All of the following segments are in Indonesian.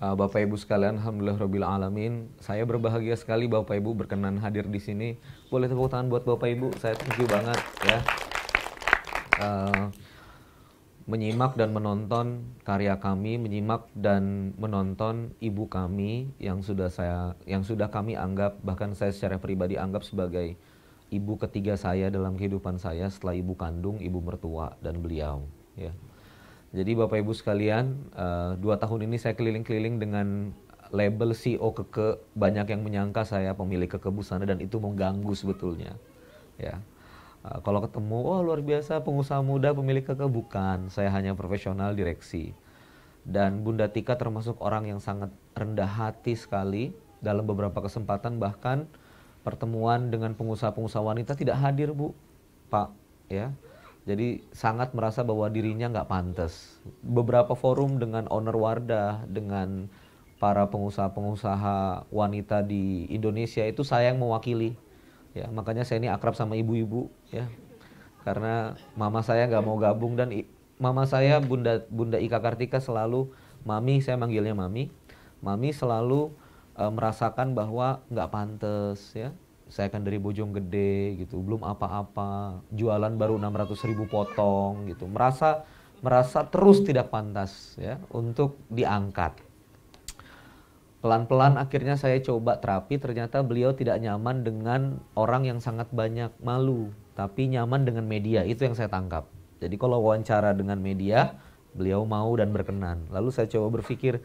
Bapak Ibu sekalian, alhamdulillahirabbil alamin. Saya berbahagia sekali Bapak Ibu berkenan hadir di sini. Boleh tepuk tangan buat Bapak Ibu. Saya thank you banget ya. Uh, Menyimak dan menonton karya kami, menyimak dan menonton ibu kami yang sudah kami anggap, bahkan saya secara pribadi anggap sebagai ibu ketiga saya dalam kehidupan saya setelah ibu kandung, ibu mertua dan beliau ya. Jadi Bapak Ibu sekalian, 2 tahun ini saya keliling-keliling dengan label CEO Keke. Banyak yang menyangka saya pemilik Keke Busana dan itu mengganggu sebetulnya ya. Kalau ketemu, oh luar biasa pengusaha muda pemilik Keke, bukan. Saya hanya profesional direksi. Dan Bunda Tika termasuk orang yang sangat rendah hati sekali. Dalam beberapa kesempatan bahkan pertemuan dengan pengusaha-pengusaha wanita tidak hadir, Bu, Pak, ya. Jadi sangat merasa bahwa dirinya nggak pantas. Beberapa forum dengan owner Wardah, dengan para pengusaha-pengusaha wanita di Indonesia itu saya yang mewakili. Ya, makanya saya ini akrab sama ibu-ibu ya. Karena mama saya nggak mau gabung dan mama saya Bunda Ika Kartika selalu, Mami, saya manggilnya Mami. Mami selalu merasakan bahwa nggak pantas ya. Saya kan dari Bojonggede gitu, belum apa-apa, jualan baru 600.000 potong gitu. Merasa terus tidak pantas ya untuk diangkat. Pelan-pelan akhirnya saya coba terapi, ternyata beliau tidak nyaman dengan orang yang sangat banyak, malu. Tapi nyaman dengan media, itu yang saya tangkap. Jadi kalau wawancara dengan media, beliau mau dan berkenan. Lalu saya coba berpikir,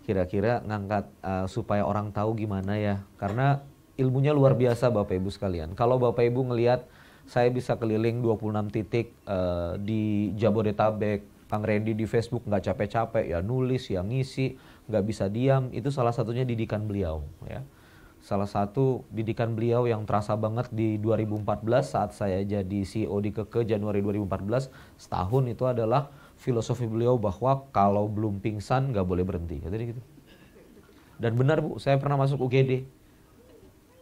kira-kira ngangkat supaya orang tahu gimana ya. Karena ilmunya luar biasa Bapak Ibu sekalian. Kalau Bapak Ibu ngelihat saya bisa keliling 26 titik di Jabodetabek, Kang Randy di Facebook nggak capek-capek ya nulis, ya ngisi, nggak bisa diam. Itu salah satunya didikan beliau ya. Salah satu didikan beliau yang terasa banget di 2014 saat saya jadi CEO di Keke Januari 2014, setahun itu adalah filosofi beliau bahwa kalau belum pingsan nggak boleh berhenti. Katanya gitu. Dan benar Bu, saya pernah masuk UGD,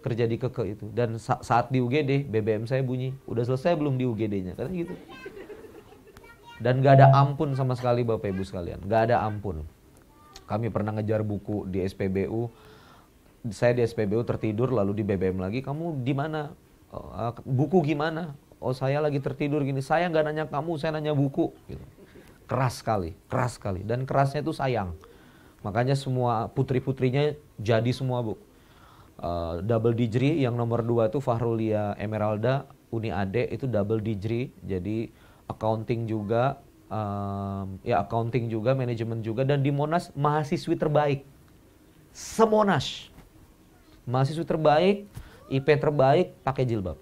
kerja di Keke itu. Dan saat di UGD, BBM saya bunyi, udah selesai belum di UGD-nya? Katanya gitu. Dan gak ada ampun sama sekali Bapak Ibu sekalian, gak ada ampun. Kami pernah ngejar buku di SPBU, saya di SPBU tertidur lalu di BBM lagi, kamu di mana? Buku gimana? Oh saya lagi tertidur gini, saya gak nanya kamu, saya nanya buku. Gitu. Keras sekali. Dan kerasnya itu sayang. Makanya semua putri-putrinya jadi semua Bu. Double degree, yang nomor 2 itu Fahrulia Emeralda, Uni Ade itu double degree, jadi accounting juga, accounting juga, manajemen juga, dan di Monas mahasiswi terbaik, semonas, mahasiswi terbaik, IP terbaik, pakai jilbab.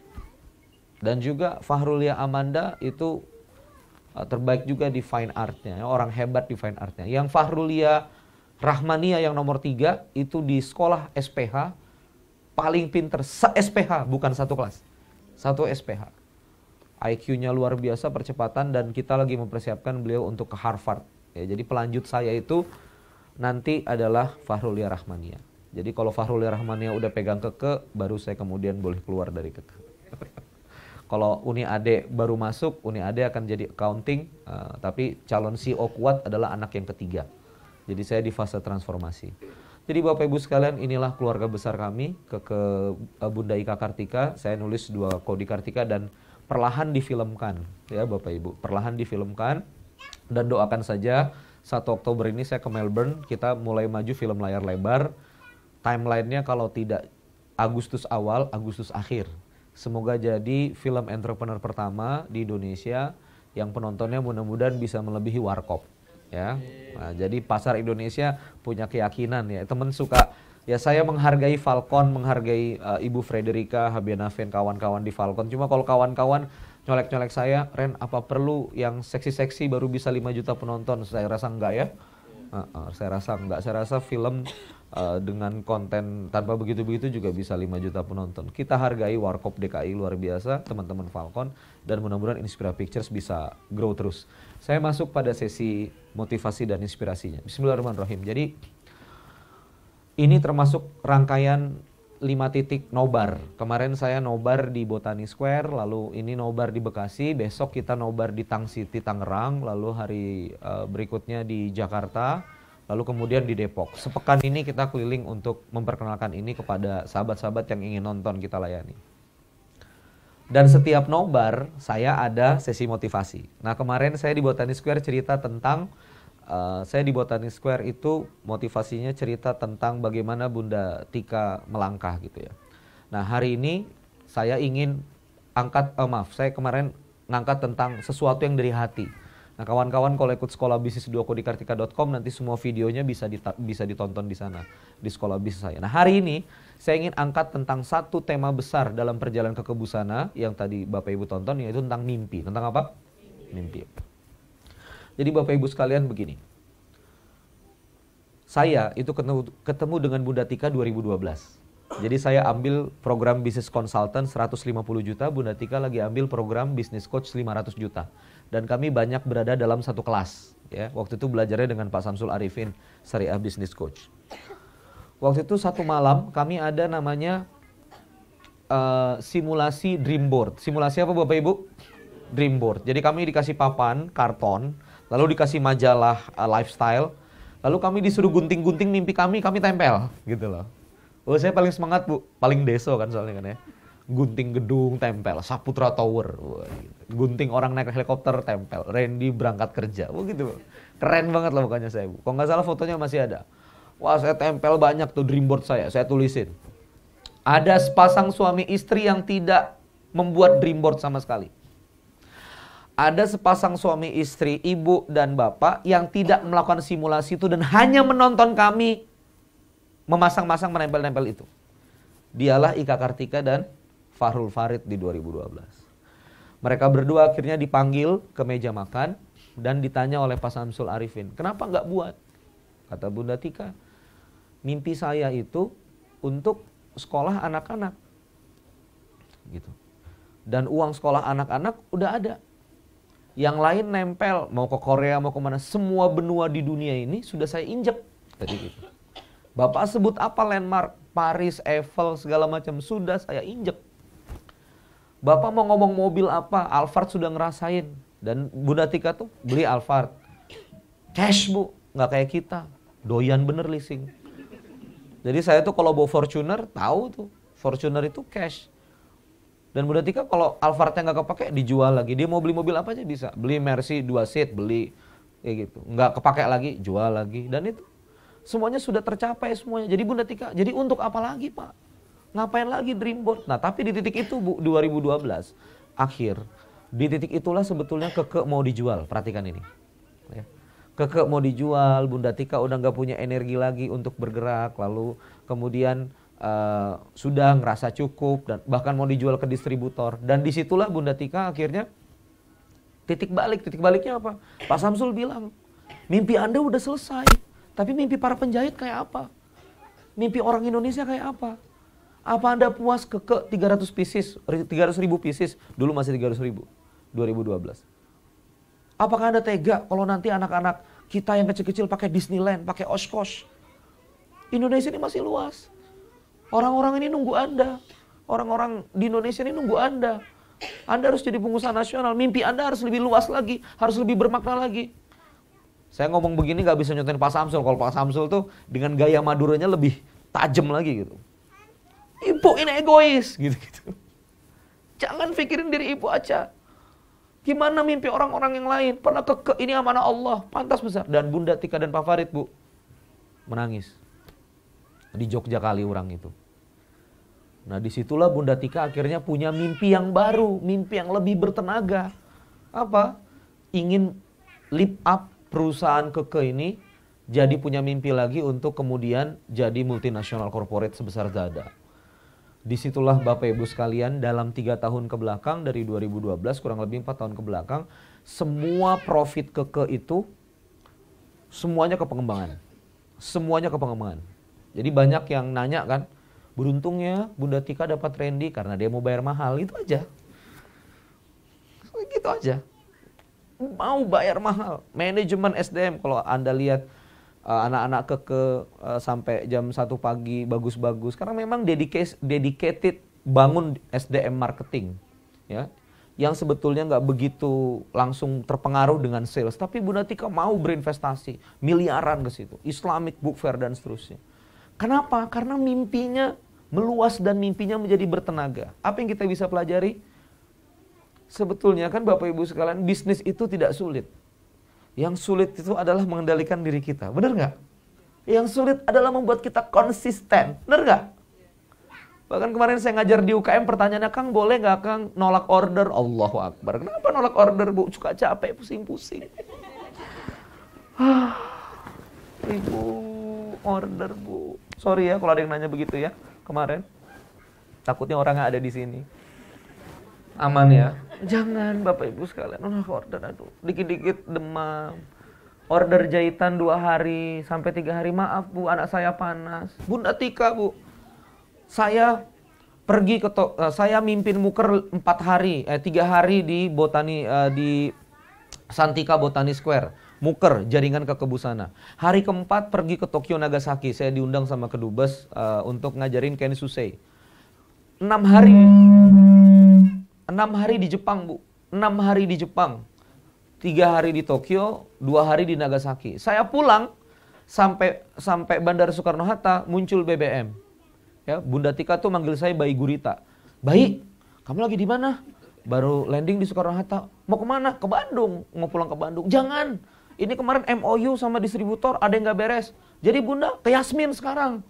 Dan juga Fahrulia Amanda itu terbaik juga di fine artnya, orang hebat di fine artnya. Yang Fahrulia Rahmania yang nomor 3 itu di sekolah SPH, paling pinter, se-SPH, bukan satu kelas, satu SPH. IQ-nya luar biasa, percepatan, dan kita lagi mempersiapkan beliau untuk ke Harvard. Ya, jadi pelanjut saya itu nanti adalah Fahrulia Rahmania. Jadi kalau Fahrulia Rahmania udah pegang Keke, baru saya kemudian boleh keluar dari Keke. Kalau Uni Ade baru masuk, Uni Ade akan jadi accounting, tapi calon CEO kuat adalah anak yang ketiga. Jadi saya di fase transformasi. Jadi Bapak Ibu sekalian, inilah keluarga besar kami, Keke Bunda Ika Kartika. Saya nulis 2 Kodi Kartika dan perlahan difilmkan ya Bapak Ibu, perlahan difilmkan. Dan doakan saja 1 Oktober ini saya ke Melbourne, kita mulai maju film layar lebar. Timelinenya kalau tidak Agustus awal, Agustus akhir. Semoga jadi film entrepreneur pertama di Indonesia yang penontonnya mudah-mudahan bisa melebihi Warkop ya. Nah, jadi pasar Indonesia punya keyakinan ya. Teman suka ya, saya menghargai Falcon, menghargai Ibu Frederica, Habianaven, kawan-kawan di Falcon. Cuma kalau kawan-kawan nyolek-nyolek saya, Ren, apa perlu yang seksi-seksi baru bisa 5 juta penonton? Saya rasa enggak ya. Saya rasa enggak. Saya rasa film dengan konten tanpa begitu-begitu juga bisa 5 juta penonton. Kita hargai Warkop DKI luar biasa, teman-teman Falcon, dan mudah-mudahan Inspira Pictures bisa grow terus. Saya masuk pada sesi motivasi dan inspirasinya. Bismillahirrahmanirrahim. Jadi ini termasuk rangkaian 5 titik nobar. Kemarin saya nobar di Botani Square, lalu ini nobar di Bekasi, besok kita nobar di Tang City, Tangerang, lalu hari berikutnya di Jakarta, lalu kemudian di Depok. Sepekan ini kita keliling untuk memperkenalkan ini kepada sahabat-sahabat yang ingin nonton kita layani. Dan setiap nobar saya ada sesi motivasi. Nah kemarin saya di Botani Square cerita tentang, saya di Botani Square itu motivasinya cerita tentang bagaimana Bunda Tika melangkah gitu ya. Nah hari ini saya ingin saya kemarin ngangkat tentang sesuatu yang dari hati. Nah kawan-kawan kalau ikut sekolah bisnis duakoodikartika.com nanti semua videonya bisa ditonton di sana, di sekolah bisnis saya. Nah hari ini saya ingin angkat tentang satu tema besar dalam perjalanan ke Kebusana yang tadi Bapak Ibu tonton, yaitu tentang mimpi. Tentang apa? Mimpi. Jadi Bapak Ibu sekalian begini, saya itu ketemu dengan Bunda Tika 2012. Jadi saya ambil program bisnis consultant 150 juta, Bunda Tika lagi ambil program bisnis coach 500 juta. Dan kami banyak berada dalam satu kelas. Ya. Waktu itu belajarnya dengan Pak Samsul Arifin, Syariah Business Coach. Waktu itu satu malam kami ada namanya simulasi dream board. Simulasi apa Bapak Ibu? Dream board. Jadi kami dikasih papan, karton, lalu dikasih majalah lifestyle, lalu kami disuruh gunting-gunting mimpi kami tempel gitu loh. Oh saya paling semangat Bu, paling deso kan soalnya kan ya. Gunting gedung tempel, Saputra Tower, wah, gitu. Gunting orang naik helikopter tempel, Randy berangkat kerja, wah gitu. Keren banget lah pokoknya saya Bu. Kalau nggak salah fotonya masih ada. Wah saya tempel banyak tuh dreamboard saya tulisin. Ada sepasang suami istri yang tidak membuat dreamboard sama sekali. Ada sepasang suami istri, ibu dan bapak yang tidak melakukan simulasi itu dan hanya menonton kami memasang-masang menempel-nempel itu. Dialah Ika Kartika dan Fahrul Farid di 2012. Mereka berdua akhirnya dipanggil ke meja makan dan ditanya oleh Pak Samsul Arifin, kenapa nggak buat? Kata Bunda Tika, mimpi saya itu untuk sekolah anak-anak. Gitu. Dan uang sekolah anak-anak udah ada. Yang lain nempel, mau ke Korea, mau kemana, semua benua di dunia ini sudah saya injek. Tadi gitu. Bapak sebut apa landmark, Paris, Eiffel, segala macam, sudah saya injek. Bapak mau ngomong mobil apa, Alphard sudah ngerasain. Dan Bunda Tika tuh beli Alphard. Cash Bu, nggak kayak kita. Doyan bener leasing. Jadi saya tuh kalau bawa Fortuner, tahu tuh. Fortuner itu cash. Dan Bunda Tika kalau Alphardnya nggak kepake, dijual lagi. Dia mau beli mobil apa aja bisa. Beli Mercy 2 seat, beli. Kayak gitu. Nggak kepake lagi, jual lagi. Dan itu semuanya sudah tercapai semuanya. Jadi Bunda Tika, jadi untuk apa lagi Pak? Ngapain lagi dreamboard? Nah tapi di titik itu Bu, 2012 akhir, di titik itulah sebetulnya Keke mau dijual. Perhatikan ini ya. Keke mau dijual, Bunda Tika udah nggak punya energi lagi untuk bergerak, lalu kemudian sudah ngerasa cukup dan bahkan mau dijual ke distributor. Dan disitulah Bunda Tika akhirnya titik baliknya apa? Pak Samsul bilang, mimpi Anda udah selesai, tapi mimpi para penjahit kayak apa? Mimpi orang Indonesia kayak apa? Apa Anda puas ke 300 pieces, 300.000 pieces, dulu masih 300.000, 2012. Apakah Anda tega kalau nanti anak-anak kita yang kecil-kecil pakai Disneyland, pakai Oshkosh? Indonesia ini masih luas. Orang-orang ini nunggu Anda. Orang-orang di Indonesia ini nunggu Anda. Anda harus jadi pengusaha nasional. Mimpi Anda harus lebih luas lagi, harus lebih bermakna lagi. Saya ngomong begini gak bisa nyontohin Pak Samsul. Kalau Pak Samsul tuh dengan gaya Maduranya lebih tajam lagi gitu. Ibu ini egois gitu-gitu. Jangan pikirin diri ibu aja. Gimana mimpi orang-orang yang lain? Pernah ini amanah Allah, pantas besar. Dan Bunda Tika dan Pak Farid Bu menangis di Jogja Kaliurang itu. Nah disitulah Bunda Tika akhirnya punya mimpi yang baru, mimpi yang lebih bertenaga. Apa? Ingin lift up perusahaan Keke ini jadi punya mimpi lagi untuk kemudian jadi multinasional corporate sebesar Zada. Disitulah Bapak Ibu sekalian dalam 3 tahun ke belakang dari 2012 kurang lebih 4 tahun ke belakang semua profit Keke itu semuanya ke pengembangan. Semuanya ke pengembangan. Jadi banyak yang nanya kan, beruntungnya Bunda Tika dapat Randy karena dia mau bayar mahal, itu aja. Gitu aja. Mau bayar mahal. Manajemen SDM kalau Anda lihat anak-anak Keke sampai jam 1 pagi bagus-bagus karena memang dedicated bangun SDM marketing ya yang sebetulnya nggak begitu langsung terpengaruh dengan sales. Tapi Bunda Tika mau berinvestasi miliaran ke situ. Islamic Book Fair dan seterusnya. Kenapa? Karena mimpinya meluas dan mimpinya menjadi bertenaga. Apa yang kita bisa pelajari? Sebetulnya kan Bapak Ibu sekalian, bisnis itu tidak sulit. Yang sulit itu adalah mengendalikan diri kita. Benar nggak? Yang sulit adalah membuat kita konsisten. Benar nggak? Bahkan kemarin saya ngajar di UKM, pertanyaannya, Kang boleh nggak Kang nolak order? Allahu Akbar. Kenapa nolak order, Bu? Suka capek, pusing-pusing. Ibu, order, Bu. Sorry ya kalau ada yang nanya begitu ya kemarin. Takutnya orang nggak ada di sini. Aman ya? Jangan Bapak Ibu sekalian, nolak order, aduh. Dikit-dikit demam. Order jahitan 2 hari sampai 3 hari. Maaf Bu, anak saya panas. Bunda Tika, Bu. Saya pergi ke saya mimpin muker 3 hari di di Santika Botani Square. Muker jaringan Kekebusana. Hari keempat pergi ke Tokyo Nagasaki. Saya diundang sama Kedubes untuk ngajarin Ken Susei. 6 hari di Jepang, Bu. 6 hari di Jepang. 3 hari di Tokyo, 2 hari di Nagasaki. Saya pulang sampai Bandara Soekarno-Hatta muncul BBM. Ya, Bunda Tika tuh manggil saya Bayi Gurita. Bayi, kamu lagi di mana? Baru landing di Soekarno-Hatta. Mau kemana? Ke Bandung. Mau pulang ke Bandung. Jangan. Ini kemarin MOU sama distributor ada yang nggak beres. Jadi Bunda ke Yasmin sekarang.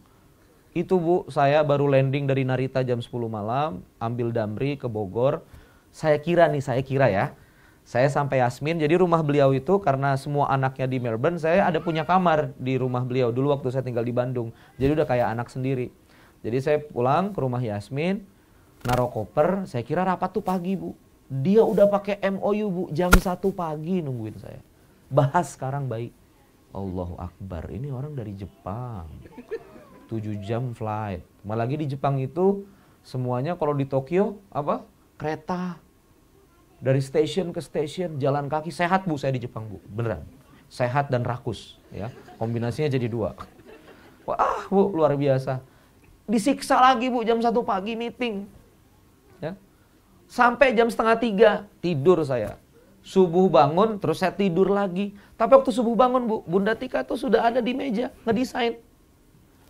Itu Bu, saya baru landing dari Narita jam 10 malam. Ambil Damri ke Bogor. Saya kira ya. Saya sampai Yasmin. Jadi rumah beliau itu karena semua anaknya di Melbourne. Saya ada punya kamar di rumah beliau. Dulu waktu saya tinggal di Bandung. Jadi udah kayak anak sendiri. Jadi saya pulang ke rumah Yasmin, naruh koper, saya kira rapat tuh pagi Bu. Dia udah pakai MOU Bu, jam 1 pagi nungguin saya. Bahas sekarang baik. Allahu Akbar, ini orang dari Jepang. 7 jam flight. Malah lagi di Jepang itu semuanya kalau di Tokyo apa? Kereta. Dari stasiun ke stasiun, jalan kaki. Sehat Bu saya di Jepang Bu, beneran. Sehat dan rakus. Ya. Kombinasinya jadi 2. Wah Bu, luar biasa. Disiksa lagi Bu, jam 1 pagi meeting. Ya. Sampai jam 2:30 tidur saya. Subuh bangun, terus saya tidur lagi. Tapi waktu subuh bangun Bu, Bunda Tika tuh sudah ada di meja, ngedesain.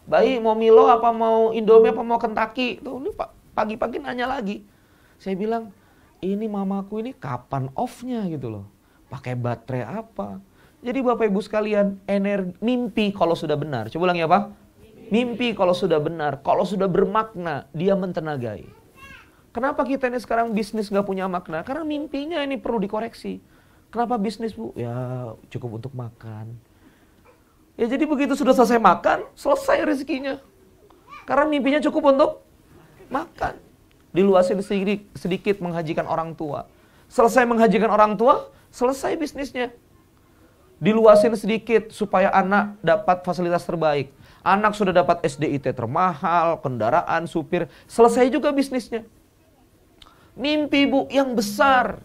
Bayi mau Milo apa mau Indomie apa mau Kentucky. Tuh, ini pagi-pagi nanya lagi. Saya bilang, ini mamaku ini kapan off-nya gitu loh. Pakai baterai apa. Jadi Bapak Ibu sekalian, mimpi kalau sudah benar. Coba ulang ya Pak. Mimpi kalau sudah benar, kalau sudah bermakna, dia mentenagai. Kenapa kita ini sekarang bisnis gak punya makna? Karena mimpinya ini perlu dikoreksi. Kenapa bisnis Bu? Ya cukup untuk makan. Ya jadi begitu sudah selesai makan, selesai rezekinya. Karena mimpinya cukup untuk makan. Diluasin sedikit menghajikan orang tua. Selesai menghajikan orang tua, selesai bisnisnya. Diluasin sedikit supaya anak dapat fasilitas terbaik. Anak sudah dapat SDIT termahal, kendaraan, supir. Selesai juga bisnisnya. Mimpi Bu yang besar.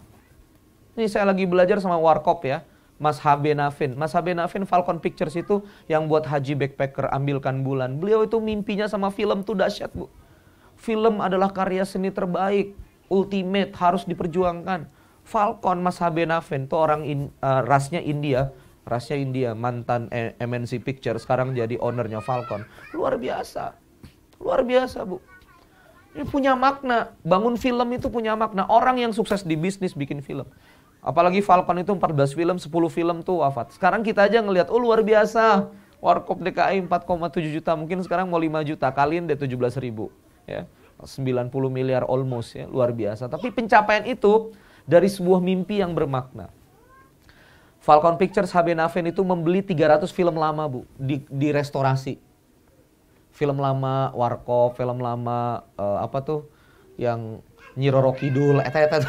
Ini saya lagi belajar sama Warkop ya. Mas HB Navin. Mas HB Navin Falcon Pictures itu yang buat Haji Backpacker, Ambilkan Bulan. Beliau itu mimpinya sama film tuh dahsyat Bu. Film adalah karya seni terbaik. Ultimate, harus diperjuangkan. Falcon Mas HB Navin itu orang rasnya India. Rasnya India, mantan MNC Picture, sekarang jadi ownernya Falcon. Luar biasa. Luar biasa Bu. Ini punya makna. Bangun film itu punya makna. Orang yang sukses di bisnis bikin film. Apalagi Falcon itu 14 film, 10 film tuh wafat. Sekarang kita aja ngelihat, oh luar biasa. Warkop DKI 4,7 juta, mungkin sekarang mau 5 juta. Kaliin deh 17.000. Ya. 90 miliar almost ya, luar biasa. Tapi pencapaian itu dari sebuah mimpi yang bermakna. Falcon Pictures HB Navin itu membeli 300 film lama Bu, di restorasi. Film lama Warkop, film lama apa tuh yang Nyi Roro Kidul, eta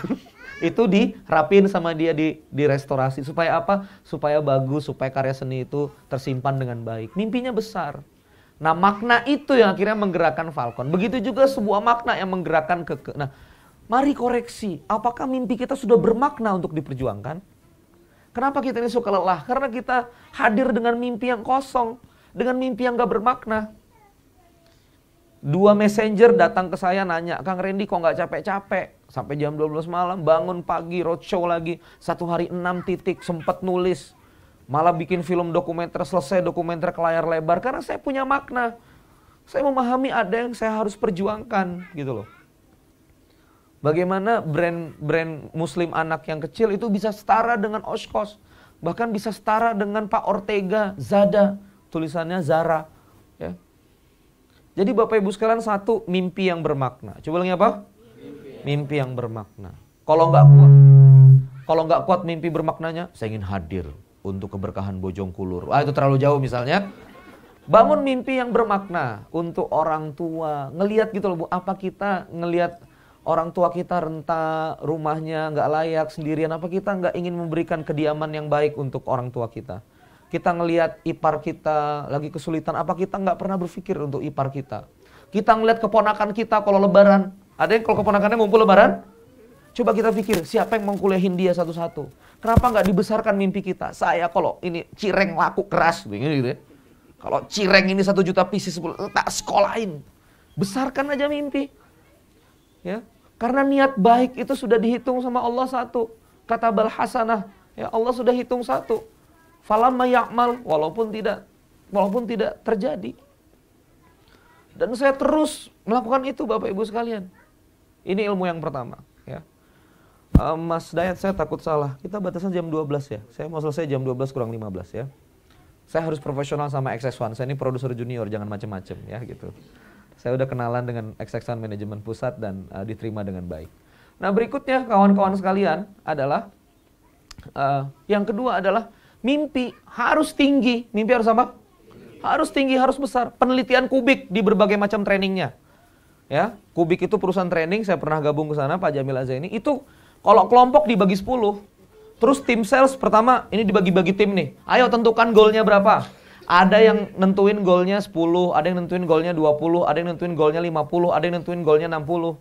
itu dirapin sama dia di restorasi. Supaya apa? Supaya bagus, supaya karya seni itu tersimpan dengan baik. Mimpinya besar. Nah makna itu yang akhirnya menggerakkan Falcon. Begitu juga sebuah makna yang menggerakkan Nah mari koreksi, apakah mimpi kita sudah bermakna untuk diperjuangkan? Kenapa kita ini suka lelah? Karena kita hadir dengan mimpi yang kosong. Dengan mimpi yang gak bermakna. 2 messenger datang ke saya nanya, Kang Randy kok gak capek-capek? sampai jam 12 malam, bangun pagi, roadshow lagi, satu hari 6 titik, sempat nulis, malah bikin film dokumenter, selesai dokumenter ke layar lebar, karena saya punya makna. Saya memahami ada yang saya harus perjuangkan, gitu loh. Bagaimana brand muslim anak yang kecil itu bisa setara dengan Oshkosh, bahkan bisa setara dengan Pak Ortega, Zada, tulisannya Zara. Ya. Jadi Bapak Ibu sekalian, satu, mimpi yang bermakna. Coba ulangi apa? Mimpi yang bermakna. Kalau nggak kuat mimpi bermaknanya, saya ingin hadir untuk keberkahan Bojongkulur. Itu terlalu jauh misalnya. Bangun mimpi yang bermakna untuk orang tua. Ngelihat gitu loh Bu, apa kita ngelihat orang tua kita renta, rumahnya nggak layak, sendirian, apa kita nggak ingin memberikan kediaman yang baik untuk orang tua kita? Kita ngelihat ipar kita lagi kesulitan, apa kita nggak pernah berpikir untuk ipar kita? Kita ngelihat keponakan kita kalau lebaran, ada yang kalau keponakannya ngumpul lebaran? Coba kita pikir, siapa yang mengkuliahin dia satu-satu? Kenapa nggak dibesarkan mimpi kita? Saya kalau ini cireng laku keras, gitu ya. Kalau cireng ini 1 juta pieces, tak sekolahin. Besarkan aja mimpi. Ya. Karena niat baik itu sudah dihitung sama Allah satu. Kata bal hasanah, ya Allah sudah hitung satu. Falamma ya'mal, walaupun tidak terjadi. Dan saya terus melakukan itu Bapak Ibu sekalian. Ini ilmu yang pertama, ya. Mas Dayat, saya takut salah. Kita batasan jam 12 ya. Saya mau selesai jam 12 kurang 15 ya. Saya harus profesional sama XX1. Saya ini produser junior, jangan macem-macem ya gitu. Saya udah kenalan dengan XX1 manajemen pusat dan diterima dengan baik. Nah berikutnya kawan-kawan sekalian adalah yang kedua adalah mimpi harus tinggi. Mimpi harus apa? Harus tinggi, harus besar. Penelitian Kubik di berbagai macam trainingnya. Ya, Kubik itu perusahaan training, saya pernah gabung ke sana, Pak Jamil Azaini. Itu kalau kelompok dibagi 10, terus tim sales pertama ini dibagi-bagi tim nih. Ayo tentukan goalnya berapa. Ada yang nentuin goalnya 10, ada yang nentuin goalnya 20, ada yang nentuin goalnya 50, ada yang nentuin goalnya 60.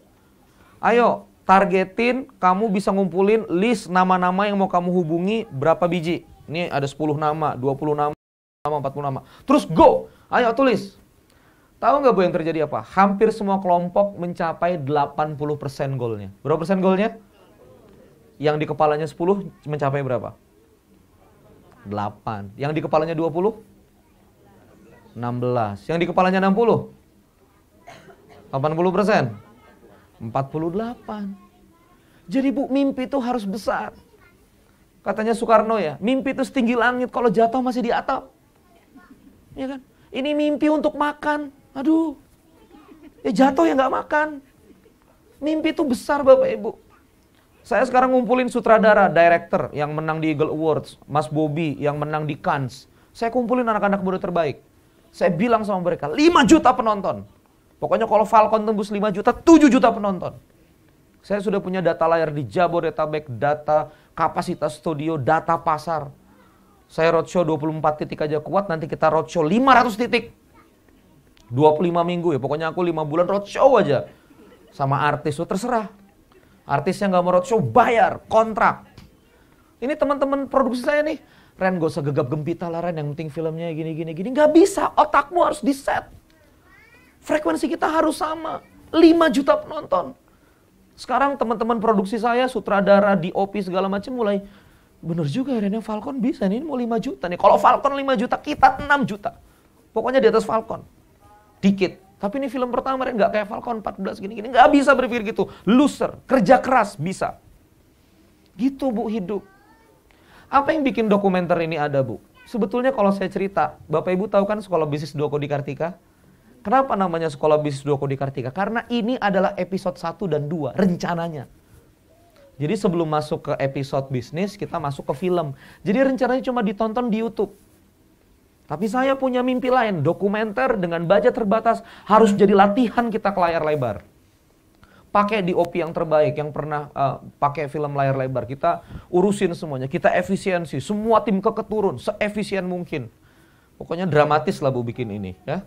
Ayo targetin kamu bisa ngumpulin list nama-nama yang mau kamu hubungi berapa biji. Ini ada 10 nama, 20 nama, 40 nama. Terus go, ayo tulis. Tahu nggak Bu yang terjadi apa? Hampir semua kelompok mencapai 80% goalnya. Berapa persen goalnya? Yang di kepalanya 10 mencapai berapa? 8. Yang di kepalanya 20? 16. Yang di kepalanya 60? 80%? 48. Jadi Bu, mimpi itu harus besar. Katanya Soekarno ya, mimpi itu setinggi langit, kalau jatuh masih di atap. Ya kan? Ini mimpi untuk makan. Aduh, ya jatuh ya nggak makan. Mimpi itu besar Bapak Ibu. Saya sekarang ngumpulin sutradara, director yang menang di Eagle Awards, Mas Bobby yang menang di Cannes. Saya kumpulin anak-anak muda terbaik. Saya bilang sama mereka, 5 juta penonton. Pokoknya kalau Falcon tembus 5 juta, 7 juta penonton. Saya sudah punya data layar di Jabodetabek, data kapasitas studio, data pasar. Saya roadshow 24 titik aja kuat, nanti kita roadshow 500 titik. 25 minggu ya, pokoknya aku 5 bulan roadshow aja. Sama artis, so terserah. Artisnya nggak mau roadshow, bayar, kontrak. Ini teman-teman produksi saya nih. Ren, gak usah gegap gempita lah Ren, yang penting filmnya gini. Nggak bisa, otakmu harus di set. Frekuensi kita harus sama, 5 juta penonton. Sekarang teman-teman produksi saya, sutradara, DOP segala macam mulai, bener juga Ren, yang Falcon bisa nih, ini mau 5 juta nih. Kalau Falcon 5 juta, kita 6 juta. Pokoknya di atas Falcon. Dikit. Tapi ini film pertama Ren, nggak kayak Falcon 14 gini-gini. Nggak bisa berpikir gitu. Loser, kerja keras, bisa. Gitu Bu hidup. Apa yang bikin dokumenter ini ada Bu? Sebetulnya kalau saya cerita, Bapak Ibu tahu kan Sekolah Bisnis Doko di Kartika? Kenapa namanya Sekolah Bisnis Doko di Kartika? Karena ini adalah episode 1 dan 2 rencananya. Jadi sebelum masuk ke episode bisnis, kita masuk ke film. Jadi rencananya cuma ditonton di YouTube. Tapi saya punya mimpi lain, dokumenter dengan budget terbatas harus jadi latihan kita ke layar lebar. Pakai DOP yang terbaik, yang pernah pakai film layar lebar. Kita urusin semuanya, kita efisiensi, semua tim keturun, seefisien mungkin. Pokoknya dramatis lah Bu bikin ini ya.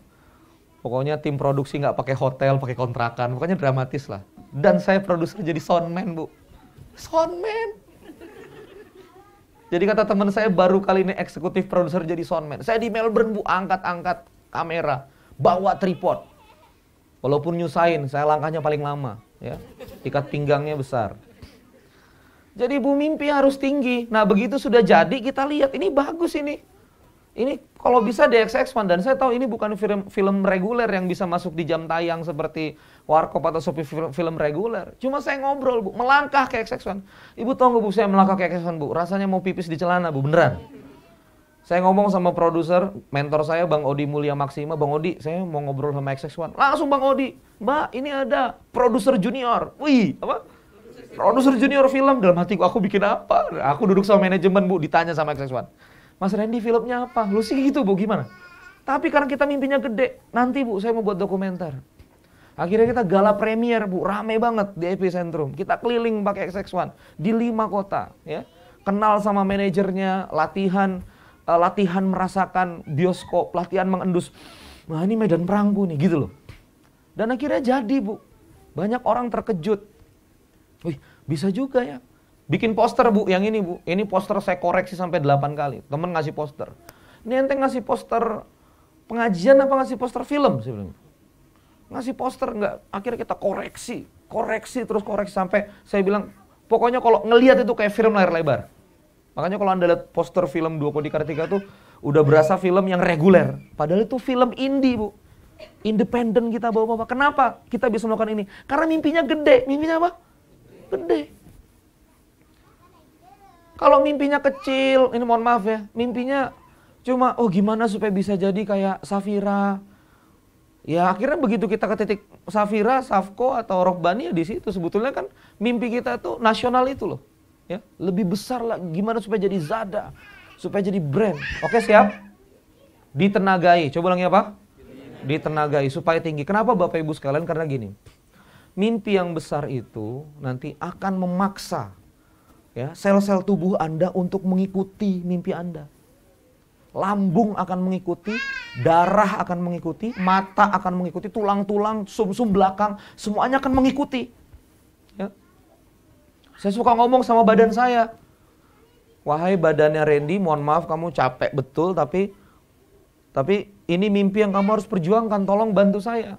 Pokoknya tim produksi nggak pakai hotel, pakai kontrakan, pokoknya dramatis lah. Dan saya produser jadi soundman Bu. Soundman. Jadi kata teman saya baru kali ini eksekutif produser jadi soundman. Saya di Melbourne Bu, angkat-angkat kamera, bawa tripod. Walaupun nyusahin, saya langkahnya paling lama. ya. Ikat pinggangnya besar. Jadi Bu, mimpi harus tinggi. Nah begitu sudah jadi, kita lihat ini bagus ini. Ini kalau bisa di XX1, dan saya tahu ini bukan film reguler yang bisa masuk di jam tayang seperti Warkop atau Shopee film reguler. Cuma saya ngobrol Bu, melangkah ke XX1. Ibu tahu nggak Bu, saya melangkah ke XX1 Bu, rasanya mau pipis di celana Bu, beneran. Saya ngomong sama produser, mentor saya Bang Odi Mulya Maksima, Bang Odi, saya mau ngobrol sama XX1. Langsung Bang Odi, Mbak ini ada produser junior. Wih, apa? Produser junior film. Dalam hatiku, aku bikin apa? Aku duduk sama manajemen Bu, ditanya sama XX1. Mas Randy filmnya apa? Lu sih gitu Bu, gimana? Tapi karena kita mimpinya gede, nanti Bu saya mau buat dokumenter. Akhirnya kita gala premier Bu, rame banget di Epicentrum. Kita keliling pakai XX1 di 5 kota, ya. Kenal sama manajernya, latihan merasakan bioskop, latihan mengendus. Nah ini medan perangku nih, gitu loh. Dan akhirnya jadi Bu, banyak orang terkejut. Wih, bisa juga ya. Bikin poster Bu, yang ini Bu. Ini poster saya koreksi sampai 8 kali. Temen ngasih poster. Ini ente ngasih poster pengajian apa ngasih poster film? Saya bilang. Ngasih poster enggak. Akhirnya kita koreksi terus koreksi sampai saya bilang, pokoknya kalau ngelihat itu kayak film layar lebar. Makanya kalau Anda lihat poster film Dua Kodi Kartika tuh udah berasa film yang reguler. Padahal itu film indie Bu. Independen kita bawa-bawa. Kenapa kita bisa melakukan ini? Karena mimpinya gede. Mimpinya apa? Gede. Kalau mimpinya kecil, ini mohon maaf ya, mimpinya cuma, oh gimana supaya bisa jadi kayak Safira. Ya akhirnya begitu kita ke titik Safira, Safko atau Rohbani ya di situ. Sebetulnya kan mimpi kita tuh nasional itu loh. Ya, lebih besar lah, gimana supaya jadi Zada, supaya jadi brand. Oke siap? Ditenagai, coba ulangi apa? Ditenagai, supaya tinggi. Kenapa Bapak Ibu sekalian? Karena gini, mimpi yang besar itu nanti akan memaksa ya, sel-sel tubuh Anda untuk mengikuti mimpi Anda. Lambung akan mengikuti, darah akan mengikuti, mata akan mengikuti, tulang-tulang, sum-sum belakang, semuanya akan mengikuti. Ya. Saya suka ngomong sama badan saya. Wahai badannya Randy, mohon maaf kamu capek betul, tapi ini mimpi yang kamu harus perjuangkan, tolong bantu saya.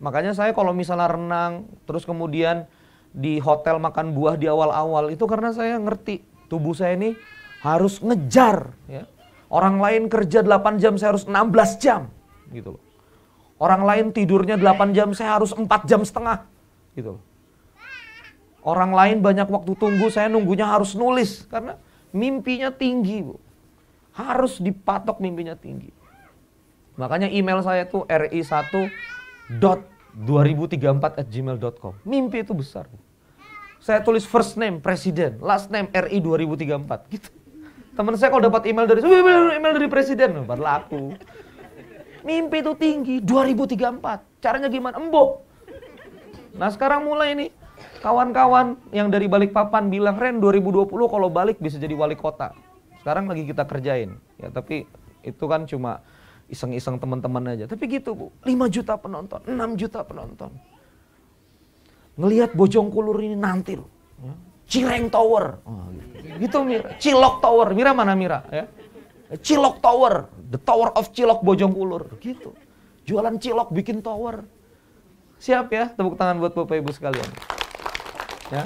Makanya saya kalau misalnya renang, terus kemudian di hotel makan buah di awal-awal, itu karena saya ngerti tubuh saya ini harus ngejar ya. Orang lain kerja 8 jam, saya harus 16 jam gitu loh. Orang lain tidurnya 8 jam, saya harus 4 jam setengah gitu loh. Orang lain banyak waktu tunggu, saya nunggunya harus nulis karena mimpinya tinggi Bu. Harus dipatok mimpinya tinggi. Makanya email saya tuh ri1.2034@gmail.com. Mimpi itu besar. Saya tulis first name presiden, last name RI 2034 gitu. Teman saya kalau dapat email dari presiden, padahal aku. Mimpi itu tinggi 2034. Caranya gimana? Embok. Nah, sekarang mulai nih kawan-kawan yang dari Balikpapan bilang, "Ren, 2020 kalau balik bisa jadi wali kota." Sekarang lagi kita kerjain. Ya, tapi itu kan cuma iseng-iseng teman-teman aja. Tapi gitu Bu, 5 juta penonton, 6 juta penonton. Ngelihat Bojongkulur ini nanti loh. Ya. Cireng Tower. Oh, gitu Mira. Cilok Tower. Mira mana Mira? Ya. Cilok Tower. The Tower of Cilok Bojongkulur. Gitu. Jualan cilok bikin tower. Siap ya? Tepuk tangan buat Bapak Ibu sekalian. Ya.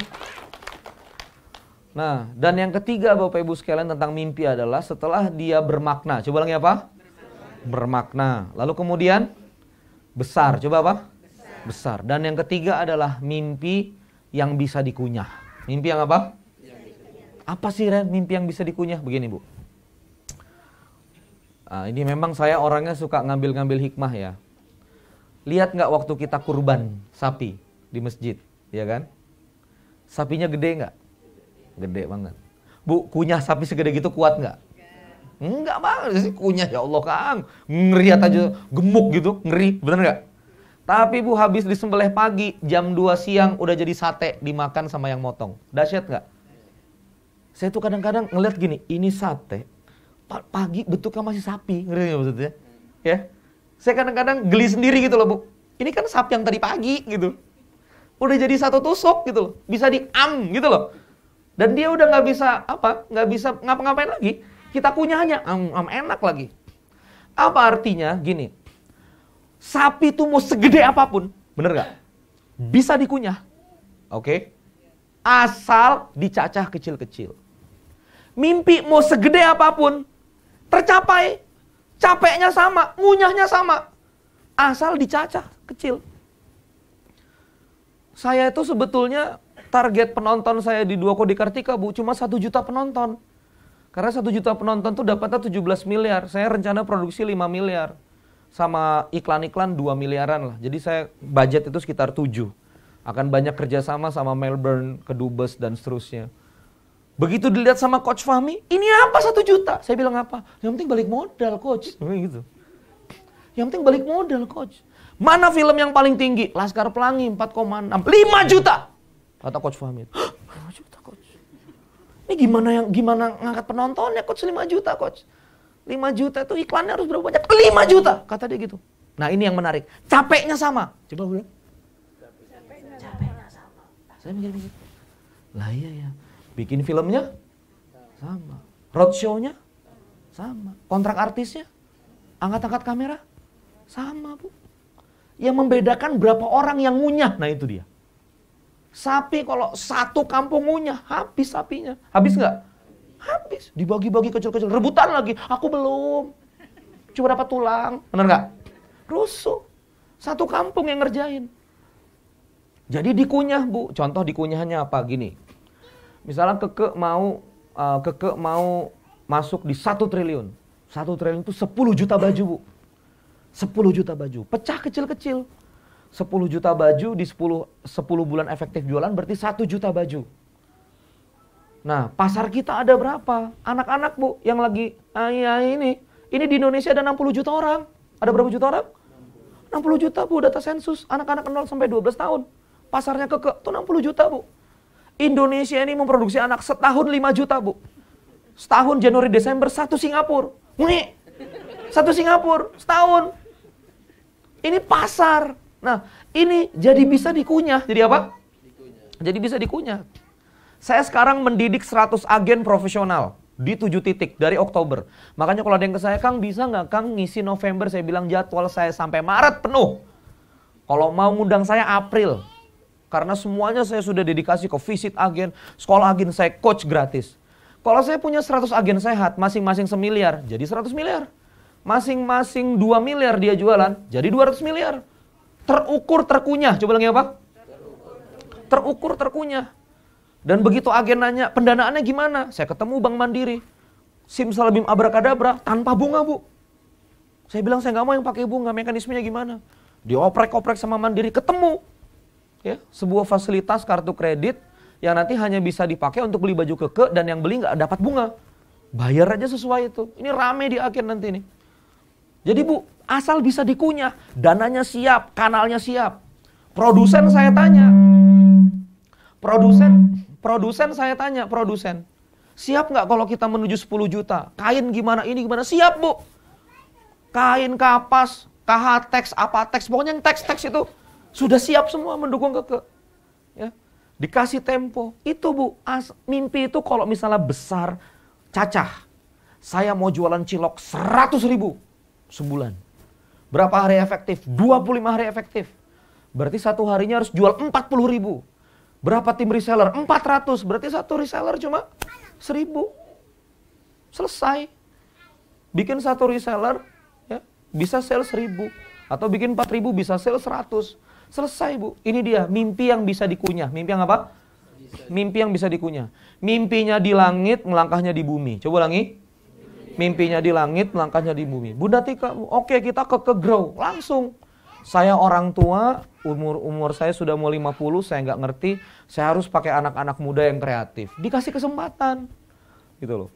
Nah, dan yang ketiga Bapak Ibu sekalian tentang mimpi adalah setelah dia bermakna. Coba lagi apa? Bermakna. Lalu kemudian besar. Coba apa? Besar. Dan yang ketiga adalah mimpi yang bisa dikunyah. Mimpi yang apa? Apa sih Ren mimpi yang bisa dikunyah? Begini Bu. Nah, ini memang saya orangnya suka ngambil-ngambil hikmah ya. Lihat nggak waktu kita kurban sapi di masjid, ya kan? Sapinya gede nggak? Gede banget. Bu, kunyah sapi segede gitu kuat nggak? Enggak banget sih kunyah, ya Allah Kang. Ngeriat aja, gemuk gitu, ngeri, bener nggak? Tapi Bu, habis disembelih pagi, jam 2 siang udah jadi sate dimakan sama yang motong. Dahsyat nggak? Saya tuh kadang-kadang ngeliat gini, ini sate, pagi bentuknya masih sapi, ngerti nggak maksudnya? Ya, saya kadang-kadang geli sendiri gitu loh Bu. Ini kan sapi yang tadi pagi gitu, udah jadi satu tusuk gitu loh, bisa diam gitu loh. Dan dia udah nggak bisa nggak bisa ngapa-ngapain lagi. Kita kunyahnya enak lagi. Apa artinya? Gini. Sapi itu mau segede apapun, bener gak? bisa dikunyah. Oke? Asal dicacah kecil-kecil. Mimpi mau segede apapun, tercapai. Capeknya sama, ngunyahnya sama. Asal dicacah kecil. Saya itu sebetulnya target penonton saya di Dua Kode Kartika, Bu, cuma 1 juta penonton. Karena 1 juta penonton tuh dapatnya 17 miliar. Saya rencana produksi 5 miliar. Sama iklan-iklan 2 miliaran lah. Jadi saya budget itu sekitar 7. Akan banyak kerjasama sama Melbourne, Kedubes, dan seterusnya. Begitu dilihat sama Coach Fahmi, ini apa 1 juta? Saya bilang apa? Yang penting balik modal, Coach. Gitu. Yang penting balik modal, Coach. Mana film yang paling tinggi? Laskar Pelangi 4,6. 5 juta! Kata Coach Fahmi. 5 juta, Coach. Ini gimana ngangkat penontonnya, Coach? 5 juta, Coach. 5 juta itu iklannya harus berapa banyak? 5 juta! Kata dia gitu. Nah, ini yang menarik. Capeknya sama. Coba bilang. Capeknya sama. Saya mikir-mikir. Lah iya ya. Bikin filmnya sama. Roadshow-nya sama. Kontrak artisnya, angkat-angkat kamera sama, Bu. Yang membedakan berapa orang yang ngunyah. Nah itu dia. Sapi kalau satu kampung ngunyah, habis sapinya. Habis nggak? Habis. Dibagi-bagi kecil-kecil. Rebutan lagi. Aku belum. Cuma dapat tulang. Bener nggak? Rusuh. Satu kampung yang ngerjain. Jadi dikunyah, Bu. Contoh dikunyahnya apa? Gini. Misalnya Keke mau masuk di 1 triliun. 1 triliun itu 10 juta baju, Bu. 10 juta baju. Pecah kecil-kecil. 10 juta baju di 10 bulan efektif jualan berarti 1 juta baju. Nah, pasar kita ada berapa? Anak-anak, Bu, yang lagi ini di Indonesia ada 60 juta orang. Ada berapa juta orang? 60 juta, Bu, data sensus. Anak-anak 0 sampai 12 tahun. Pasarnya Keke tuh 60 juta, Bu. Indonesia ini memproduksi anak setahun 5 juta, Bu. Setahun Januari Desember 1 Singapura. Nih. 1 Singapura setahun. Ini pasar. Nah, ini jadi bisa dikunyah. Jadi apa? Jadi bisa dikunyah. Saya sekarang mendidik 100 agen profesional di 7 titik dari Oktober. Makanya kalau ada yang ke saya, Kang bisa nggak Kang ngisi November? Saya bilang jadwal saya sampai Maret penuh. Kalau mau ngundang saya April. Karena semuanya saya sudah dedikasi ke visit agen, sekolah agen, saya coach gratis. Kalau saya punya 100 agen sehat, masing-masing 1 miliar, jadi 100 miliar. Masing-masing 2 miliar dia jualan, jadi 200 miliar. Terukur, terkunyah. Coba lagi apa? Terukur, terkunyah. Dan begitu agen nanya, pendanaannya gimana? Saya ketemu Bank Mandiri. Simsalabim abrakadabra, tanpa bunga, Bu. Saya bilang saya nggak mau yang pakai bunga, mekanismenya gimana? Dioprek-oprek sama Mandiri, ketemu. Ya, sebuah fasilitas kartu kredit yang nanti hanya bisa dipakai untuk beli baju Keke dan yang beli nggak dapat bunga. Bayar aja sesuai itu. Ini rame di akhir nanti nih. Jadi, Bu, asal bisa dikunyah, dananya siap, kanalnya siap. Produsen saya tanya. Produsen saya tanya, produsen. Siap nggak kalau kita menuju 10 juta? Kain gimana, ini gimana? Siap, Bu. Kain, kapas, KH-Tex, apa teks, pokoknya yang teks-teks itu sudah siap semua mendukung Keke. Ya. Dikasih tempo. Itu, Bu, mimpi itu kalau misalnya besar, cacah. Saya mau jualan cilok 100.000 sebulan. Berapa hari efektif? 25 hari efektif. Berarti 1 harinya harus jual 40.000. Berapa tim reseller? 400. Berarti 1 reseller cuma 1.000. Selesai. Bikin 1 reseller ya, bisa sell 1.000. Atau bikin 4.000 bisa sell 100. Selesai, Bu. Ini dia, mimpi yang bisa dikunyah. Mimpi yang apa? Mimpi yang bisa dikunyah. Mimpinya di langit, melangkahnya di bumi. Coba ulangi. Mimpinya di langit, melangkahnya di bumi. Bunda Tika, oke, kita ke grow. Langsung. Saya orang tua, umur saya sudah mau 50, saya nggak ngerti. Saya harus pakai anak-anak muda yang kreatif. Dikasih kesempatan. Gitu loh.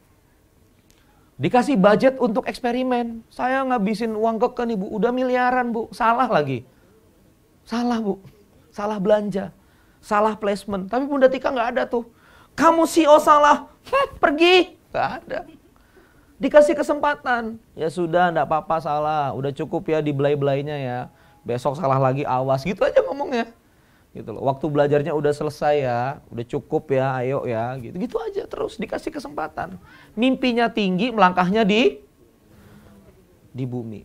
Dikasih budget untuk eksperimen. Saya ngabisin uang Keke nih, Bu. Udah miliaran, Bu. Salah lagi. Salah, Bu. Salah belanja. Salah placement. Tapi Bunda Tika nggak ada tuh. Kamu CEO salah. Pergi. Nggak ada. Dikasih kesempatan. Ya sudah, nggak apa-apa salah. Udah cukup ya dibelai-belainya ya. Besok salah lagi, awas. Gitu aja ngomongnya. Gitu loh. Waktu belajarnya udah selesai ya. Udah cukup ya, ayo ya. Gitu aja terus dikasih kesempatan. Mimpinya tinggi, melangkahnya di bumi.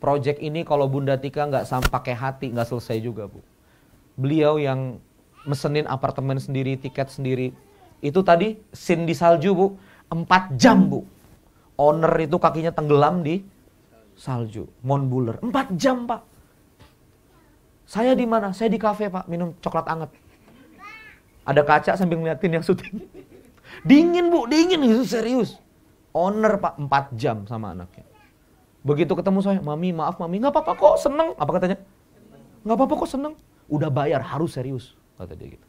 project ini kalau Bunda Tika nggak pakai hati, nggak selesai juga, Bu. Beliau yang mesenin apartemen sendiri, tiket sendiri. Itu tadi scene di salju, Bu. 4 jam, Bu. Owner itu kakinya tenggelam di salju. Mount Buller. 4 jam, Pak. Saya di mana? Saya di kafe, Pak. Minum coklat anget. Ada kaca sambil ngeliatin yang syuting. Dingin, Bu. Dingin. Itu serius. Owner, Pak. 4 jam sama anaknya. Begitu ketemu saya, Mami, maaf Mami. Nggak apa-apa kok, seneng. Apa katanya? Nggak apa-apa kok, seneng. Udah bayar, harus serius. Kata dia gitu.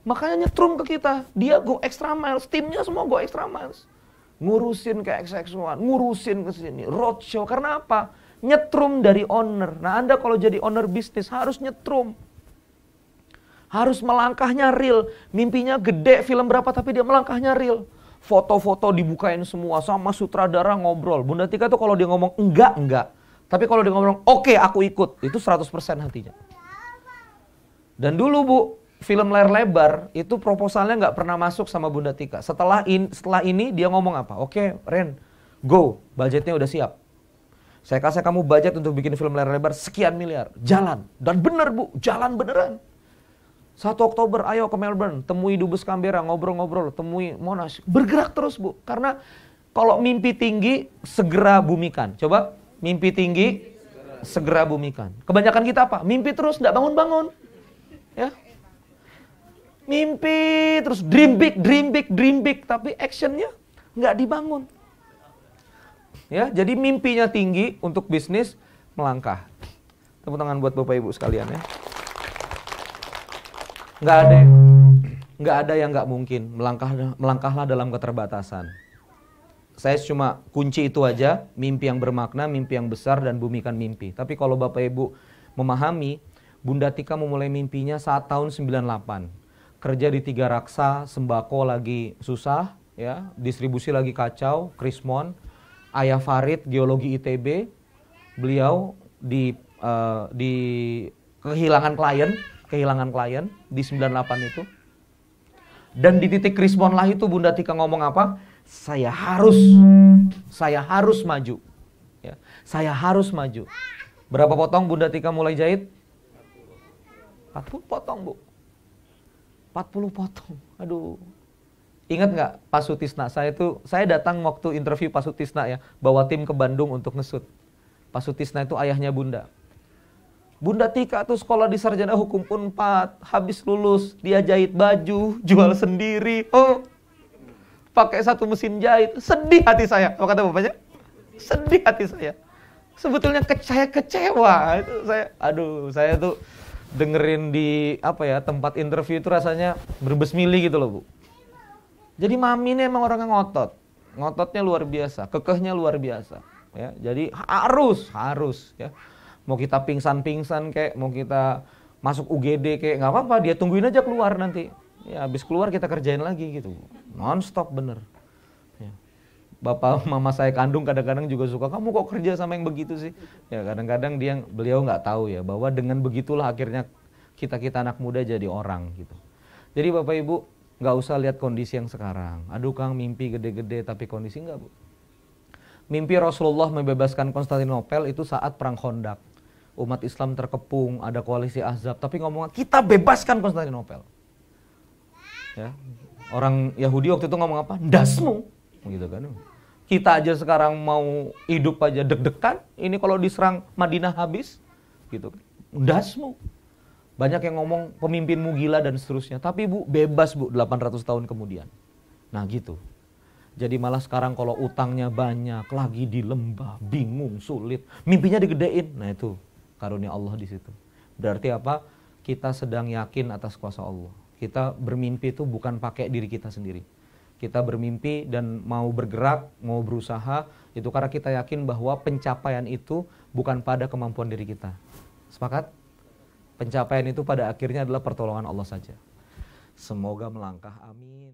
Makanya nyetrum ke kita. Dia go extra miles. Timnya semua go extra miles. Ngurusin ke XX1, ngurusin ke sini. Roadshow. Karena apa? Nyetrum dari owner. Nah, Anda kalau jadi owner bisnis harus nyetrum. Harus melangkahnya real. Mimpinya gede, film berapa tapi dia melangkahnya real. Foto-foto dibukain semua sama sutradara ngobrol. Bunda Tika tuh kalau dia ngomong enggak. Tapi kalau dia ngomong oke, aku ikut. Itu 100% hatinya. Dan dulu, Bu, film layar lebar itu proposalnya nggak pernah masuk sama Bunda Tika. Setelah ini dia ngomong apa? Oke, Ren, go. Budgetnya udah siap. Saya kasih kamu budget untuk bikin film layar lebar sekian miliar. Jalan. Dan bener, Bu, jalan beneran. 1 Oktober, ayo ke Melbourne, temui Dubes Canberra, ngobrol-ngobrol, temui Monash. Bergerak terus, Bu. Karena kalau mimpi tinggi, segera bumikan. Coba, mimpi tinggi, segera bumikan. Kebanyakan kita apa? Mimpi terus, nggak bangun-bangun. Ya, mimpi terus, dream big, tapi actionnya nggak dibangun. Ya, jadi mimpinya tinggi untuk bisnis, melangkah. Tepuk tangan buat Bapak Ibu sekalian ya. Nggak ada yang nggak mungkin. Melangkahlah dalam keterbatasan. Saya cuma kunci itu aja, mimpi yang bermakna, mimpi yang besar, dan bumikan mimpi. Tapi kalau Bapak Ibu memahami, Bunda Tika memulai mimpinya saat tahun 98. Kerja di 3 Raksa, sembako lagi susah, ya, distribusi lagi kacau, Krismon, Ayah Farid, geologi ITB, beliau di kehilangan klien di 98 itu. Dan di titik Krismon lah itu Bunda Tika ngomong apa? Saya harus maju. Ya, saya harus maju. Berapa potong Bunda Tika mulai jahit? 40 potong, Bu. 40 potong. Aduh. Ingat nggak Pak Sutisna? Saya datang waktu interview Pak Sutisna ya, bawa tim ke Bandung untuk ngesut. Pak Sutisna itu ayahnya Bunda. Bunda Tika tuh sekolah di Sarjana Hukum Unpad, habis lulus dia jahit baju, jual sendiri. Oh, pakai 1 mesin jahit. Sedih hati saya. Apa kata bapaknya? Sedih hati saya. Sebetulnya saya kecewa. Itu saya tuh dengerin di tempat interview itu rasanya berbesmili gitu loh, Bu. Jadi Mami ini emang orangnya ngotot. Ngototnya luar biasa, kekehnya luar biasa, ya. Jadi harus ya. Mau kita pingsan kayak, mau kita masuk UGD kayak, nggak apa-apa, dia tungguin aja keluar nanti. Ya habis keluar kita kerjain lagi gitu. Non-stop bener. Ya. Bapak mama saya kandung kadang-kadang juga suka, kamu kok kerja sama yang begitu sih? Ya kadang-kadang beliau nggak tahu ya, bahwa dengan begitulah akhirnya kita anak muda jadi orang gitu. Jadi Bapak Ibu nggak usah lihat kondisi yang sekarang. Aduh Kang, mimpi gede-gede tapi kondisi nggak, Bu. Mimpi Rasulullah membebaskan Konstantinopel itu saat perang Khandaq. Umat Islam terkepung, ada koalisi Ahzab, tapi ngomong kita bebaskan Konstantinopel. Ya. Orang Yahudi waktu itu ngomong apa? Ndasmu, gitu kan. Kita aja sekarang mau hidup aja deg-degan, ini kalau diserang Madinah habis, gitu kan. Ndasmu. Banyak yang ngomong pemimpinmu gila dan seterusnya, tapi Bu, bebas Bu 800 tahun kemudian. Nah gitu. Jadi malah sekarang kalau utangnya banyak, lagi di lembah, bingung, sulit, mimpinya digedein. Nah itu karunia Allah di situ. Berarti apa? Kita sedang yakin atas kuasa Allah. Kita bermimpi itu bukan pakai diri kita sendiri. Kita bermimpi dan mau bergerak, mau berusaha, itu karena kita yakin bahwa pencapaian itu bukan pada kemampuan diri kita. Sepakat? Pencapaian itu pada akhirnya adalah pertolongan Allah saja. Semoga melangkah, amin.